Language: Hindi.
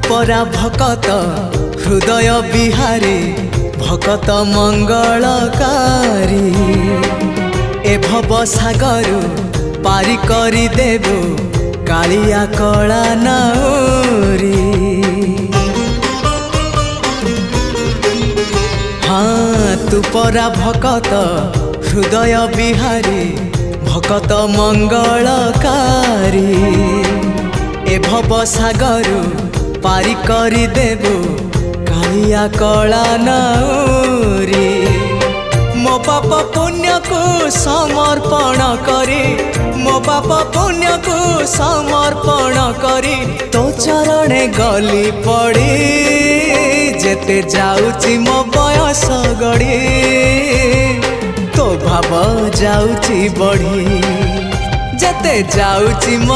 परा भकत हृदय बिहारी भकत मंगलकारी ए भव सागर पारी करी देबो कालिया कला नाउरी। हाँ तू परा भकत हृदय बिहारी भकत मंगलकारी ए भव सागर पारी करी देबो कालिया कला नाउरी। मो पाप पुण्य को समर्पण करी मो पाप पुण्य को समर्पण करी तो चरणे गली पड़ी जेते जाउची मो बयस गड़ी तो भाव जाउची बढ़ी जेते जाउची मो